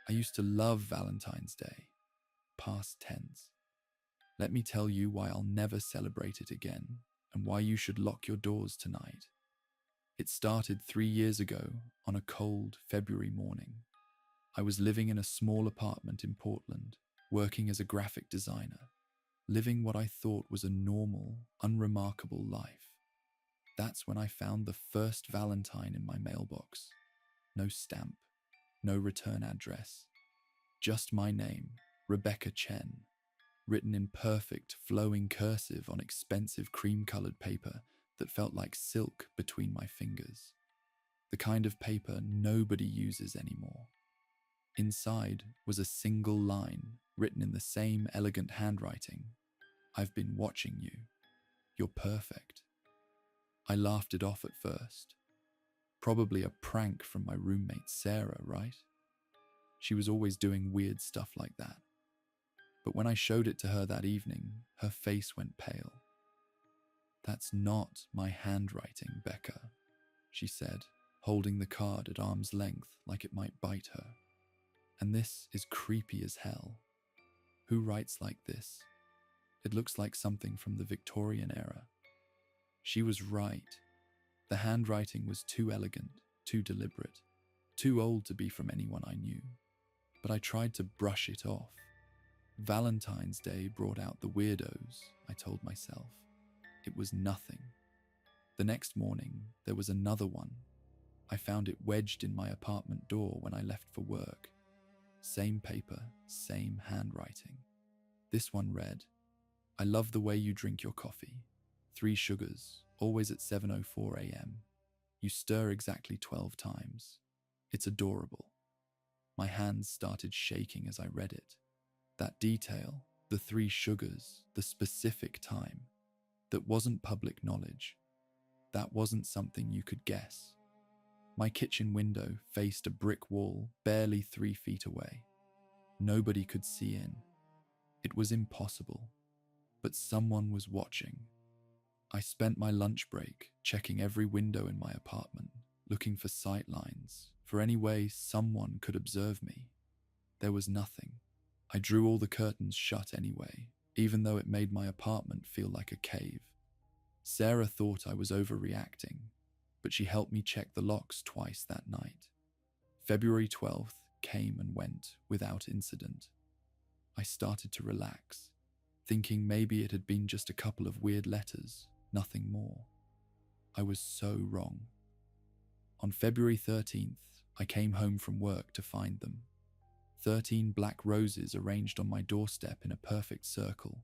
I used to love Valentine's Day. Past tense. Let me tell you why I'll never celebrate it again and why you should lock your doors tonight. It started 3 years ago on a cold February morning. I was living in a small apartment in Portland, working as a graphic designer, living what I thought was a normal, unremarkable life. That's when I found the first Valentine in my mailbox. No stamp, no return address, just my name, Rebecca Chen, written in perfect, flowing cursive on expensive cream-colored paper that felt like silk between my fingers. The kind of paper nobody uses anymore. Inside was a single line written in the same elegant handwriting. I've been watching you. You're perfect. I laughed it off at first. Probably a prank from my roommate Sarah, right? She was always doing weird stuff like that. But when I showed it to her that evening, her face went pale. "That's not my handwriting, Becca," she said, holding the card at arm's length like it might bite her. "And this is creepy as hell. Who writes like this? It looks like something from the Victorian era." She was right. The handwriting was too elegant, too deliberate, too old to be from anyone I knew. But I tried to brush it off. Valentine's Day brought out the weirdos, I told myself. It was nothing. The next morning, there was another one. I found it wedged in my apartment door when I left for work. Same paper, same handwriting. This one read, "I love the way you drink your coffee. 3 sugars, always at 7:04 a.m. You stir exactly 12 times. It's adorable." My hands started shaking as I read it. That detail, the 3 sugars, the specific time, that wasn't public knowledge. That wasn't something you could guess. My kitchen window faced a brick wall barely 3 feet away. Nobody could see in. It was impossible. But someone was watching. I spent my lunch break checking every window in my apartment, looking for sight lines, for any way someone could observe me. There was nothing. I drew all the curtains shut anyway, even though it made my apartment feel like a cave. Sarah thought I was overreacting, but she helped me check the locks twice that night. February 12th came and went without incident. I started to relax, thinking maybe it had been just a couple of weird letters, nothing more. I was so wrong. On February 13th, I came home from work to find them. 13 black roses arranged on my doorstep in a perfect circle.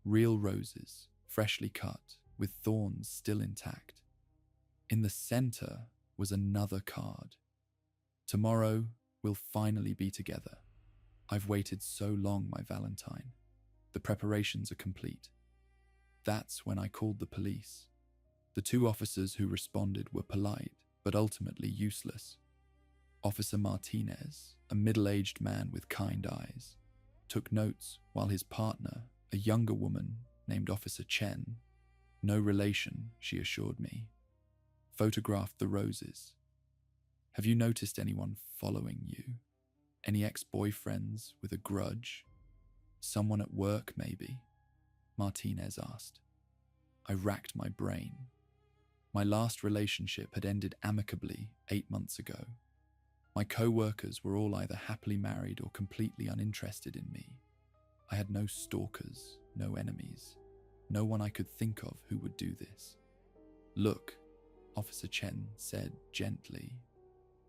Real roses, freshly cut, with thorns still intact. In the center was another card. "Tomorrow, we'll finally be together. I've waited so long, my Valentine. The preparations are complete." That's when I called the police. The 2 officers who responded were polite, but ultimately useless. Officer Martinez, a middle-aged man with kind eyes, took notes while his partner, a younger woman named Officer Chen, no relation, she assured me, photographed the roses. "Have you noticed anyone following you? Any ex-boyfriends with a grudge? Someone at work, maybe?" Martinez asked. I racked my brain. My last relationship had ended amicably 8 months ago. My co-workers were all either happily married or completely uninterested in me. I had no stalkers, no enemies, no one I could think of who would do this. "Look," Officer Chen said gently,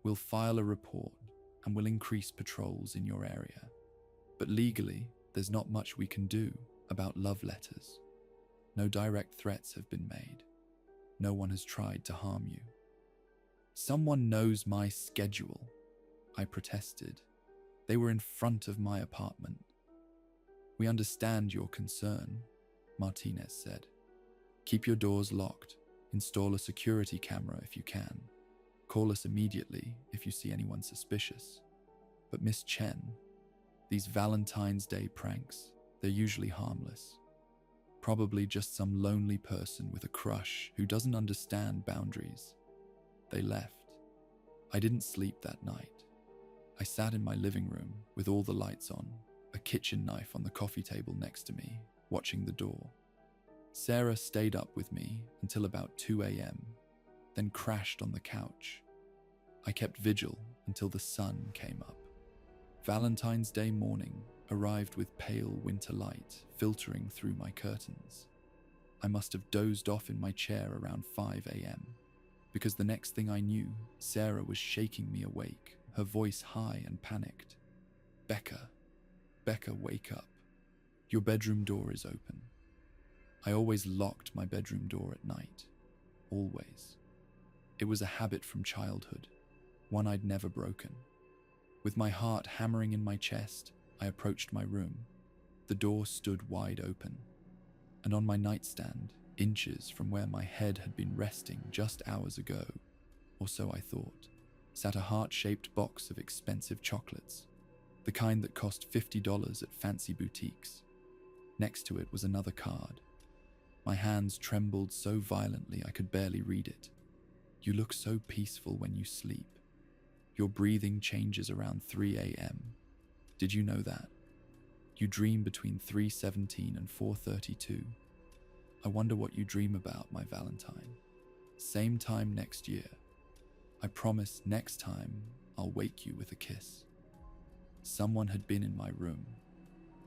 "we'll file a report and we'll increase patrols in your area. But legally, there's not much we can do about love letters. No direct threats have been made. No one has tried to harm you." "Someone knows my schedule," I protested. "They were in front of my apartment." "We understand your concern," Martinez said. "Keep your doors locked. Install a security camera if you can. Call us immediately if you see anyone suspicious. But Miss Chen, these Valentine's Day pranks, they're usually harmless. Probably just some lonely person with a crush who doesn't understand boundaries." They left. I didn't sleep that night. I sat in my living room with all the lights on, a kitchen knife on the coffee table next to me, watching the door. Sarah stayed up with me until about 2 a.m., then crashed on the couch. I kept vigil until the sun came up. Valentine's Day morning arrived with pale winter light filtering through my curtains. I must have dozed off in my chair around 5 a.m., because the next thing I knew, Sarah was shaking me awake, her voice high and panicked. Becca, wake up. Your bedroom door is open." I always locked my bedroom door at night. Always. It was a habit from childhood, one I'd never broken. With my heart hammering in my chest, I approached my room. The door stood wide open, and on my nightstand, inches from where my head had been resting just hours ago, or so I thought, sat a heart-shaped box of expensive chocolates, the kind that cost $50 at fancy boutiques. Next to it was another card. My hands trembled so violently I could barely read it. "You look so peaceful when you sleep. Your breathing changes around 3 a.m. Did you know that? You dream between 3:17 and 4:32. I wonder what you dream about, my Valentine. Same time next year. I promise next time I'll wake you with a kiss." Someone had been in my room,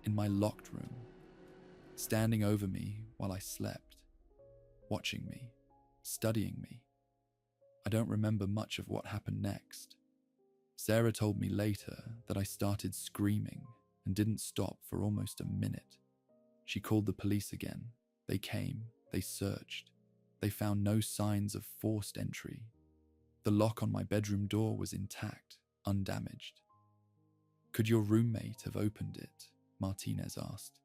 in my locked room, standing over me while I slept, watching me, studying me. I don't remember much of what happened next. Sarah told me later that I started screaming and didn't stop for almost a minute. She called the police again. They came, they searched. They found no signs of forced entry. The lock on my bedroom door was intact, undamaged. "Could your roommate have opened it?" Martinez asked,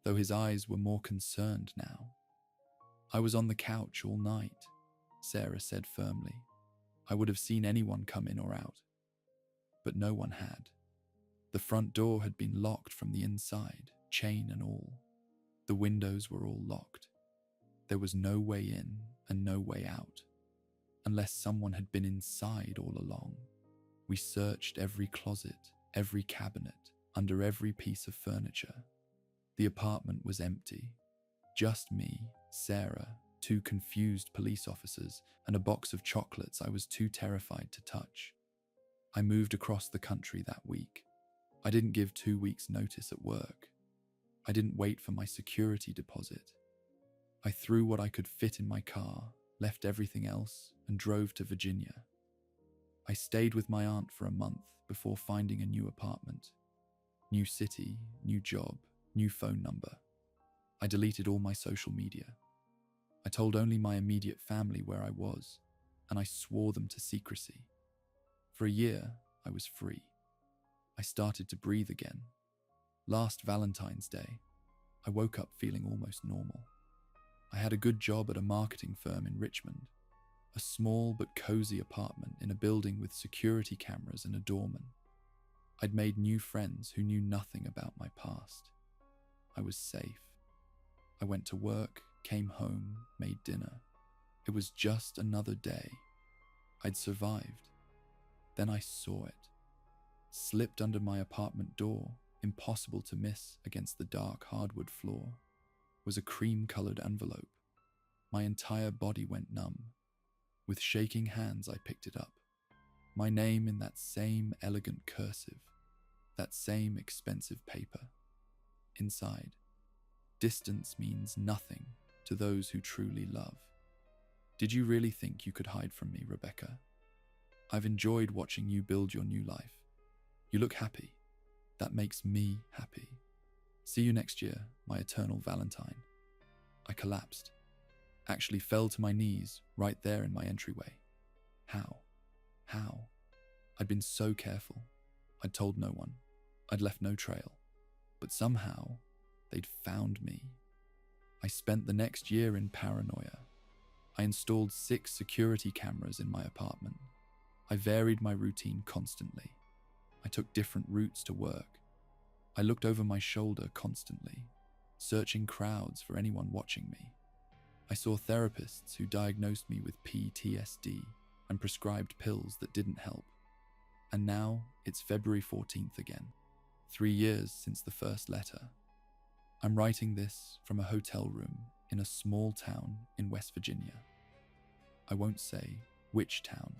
though his eyes were more concerned now. "I was on the couch all night," Sarah said firmly. "I would have seen anyone come in or out." But no one had. The front door had been locked from the inside, chain and all. The windows were all locked. There was no way in and no way out, unless someone had been inside all along. We searched every closet, every cabinet, under every piece of furniture. The apartment was empty. Just me, Sarah, 2 confused police officers, and a box of chocolates I was too terrified to touch. I moved across the country that week. I didn't give 2 weeks' notice at work. I didn't wait for my security deposit. I threw what I could fit in my car, left everything else, and drove to Virginia. I stayed with my aunt for a month before finding a new apartment. New city, new job, new phone number. I deleted all my social media. I told only my immediate family where I was, and I swore them to secrecy. For a year, I was free. I started to breathe again. Last Valentine's Day, I woke up feeling almost normal. I had a good job at a marketing firm in Richmond, a small but cozy apartment in a building with security cameras and a doorman. I'd made new friends who knew nothing about my past. I was safe. I went to work, came home, made dinner. It was just another day. I'd survived. Then I saw it. Slipped under my apartment door, impossible to miss against the dark hardwood floor, was a cream-colored envelope. My entire body went numb. With shaking hands, I picked it up. My name in that same elegant cursive, that same expensive paper. Inside, distance means nothing to those who truly love. Did you really think you could hide from me, Rebecca? I've enjoyed watching you build your new life. You look happy. That makes me happy. See you next year, my eternal Valentine. I collapsed. Actually fell to my knees right there in my entryway. How? I'd been so careful. I'd told no one. I'd left no trail. But somehow, they'd found me. I spent the next year in paranoia. I installed 6 security cameras in my apartment. I varied my routine constantly. I took different routes to work. I looked over my shoulder constantly, searching crowds for anyone watching me. I saw therapists who diagnosed me with PTSD and prescribed pills that didn't help. And now it's February 14th again, 3 years since the first letter. I'm writing this from a hotel room in a small town in West Virginia. I won't say which town.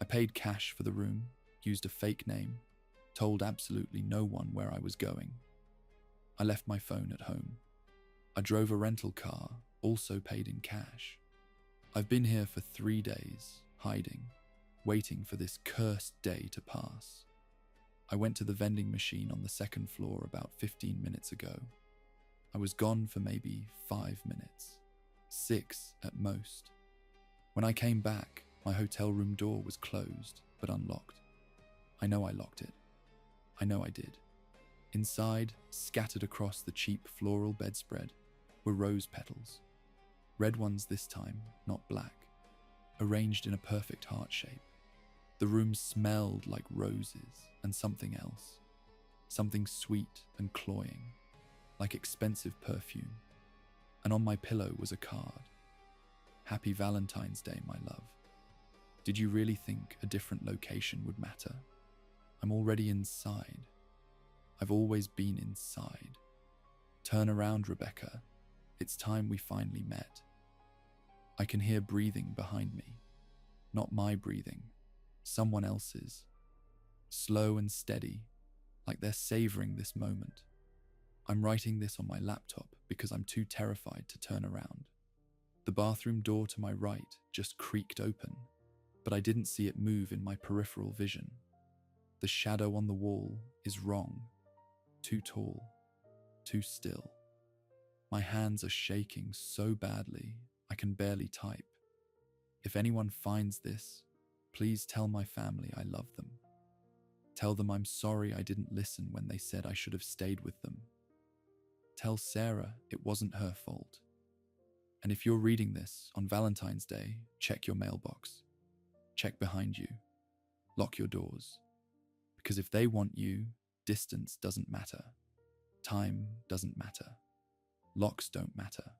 I paid cash for the room, used a fake name, told absolutely no one where I was going. I left my phone at home. I drove a rental car, also paid in cash. I've been here for 3 days, hiding, waiting for this cursed day to pass. I went to the vending machine on the second floor about 15 minutes ago. I was gone for maybe 5 minutes, 6 at most. When I came back, my hotel room door was closed but unlocked. I know I locked it. I know I did. Inside, scattered across the cheap floral bedspread, were rose petals. Red ones this time, not black, arranged in a perfect heart shape. The room smelled like roses and something else, something sweet and cloying, like expensive perfume. And on my pillow was a card. Happy Valentine's Day, my love. Did you really think a different location would matter? I'm already inside. I've always been inside. Turn around, Rebecca. It's time we finally met. I can hear breathing behind me. Not my breathing, someone else's. Slow and steady, like they're savoring this moment. I'm writing this on my laptop because I'm too terrified to turn around. The bathroom door to my right just creaked open, but I didn't see it move in my peripheral vision. The shadow on the wall is wrong. Too tall, too still. My hands are shaking so badly I can barely type. If anyone finds this, please tell my family I love them. Tell them I'm sorry I didn't listen when they said I should have stayed with them. Tell Sarah it wasn't her fault. And if you're reading this on Valentine's Day, check your mailbox. Check behind you. Lock your doors. Because if they want you, distance doesn't matter. Time doesn't matter. Locks don't matter.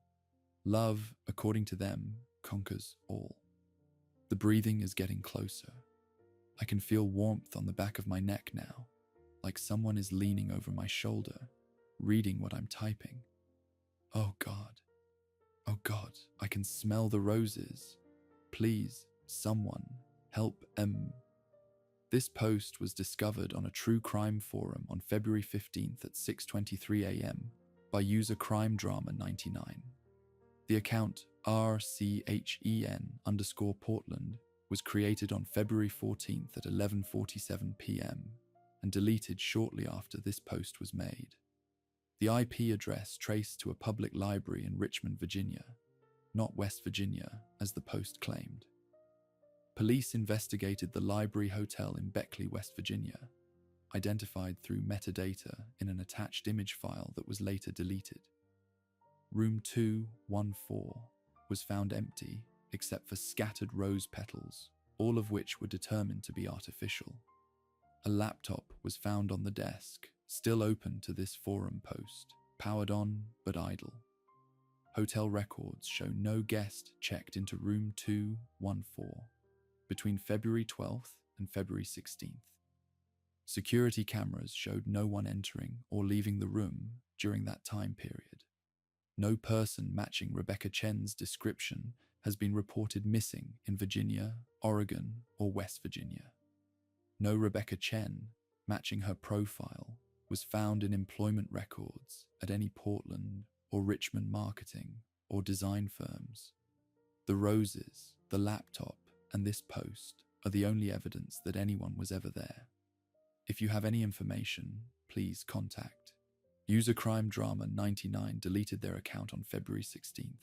Love, according to them, conquers all. The breathing is getting closer. I can feel warmth on the back of my neck now, like someone is leaning over my shoulder, reading what I'm typing. Oh God, I can smell the roses. Please, someone, help This post was discovered on a true crime forum on February 15th at 6:23 a.m. by user Crime Drama 99. The account RCHEN_Portland was created on February 14th at 11:47 p.m. and deleted shortly after this post was made. The IP address traced to a public library in Richmond, Virginia, not West Virginia, as the post claimed. Police investigated the Library Hotel in Beckley, West Virginia, identified through metadata in an attached image file that was later deleted. Room 214 was found empty except for scattered rose petals, all of which were determined to be artificial. A laptop was found on the desk, still open to this forum post, powered on but idle. Hotel records show no guest checked into room 214 between February 12th and February 16th. Security cameras showed no one entering or leaving the room during that time period. No person matching Rebecca Chen's description has been reported missing in Virginia, Oregon, or West Virginia. No Rebecca Chen matching her profile was found in employment records at any Portland or Richmond marketing or design firms. The roses, the laptop, and this post are the only evidence that anyone was ever there. If you have any information, please contact. User Crime Drama 99 deleted their account on February 16th.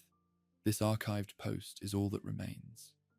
This archived post is all that remains.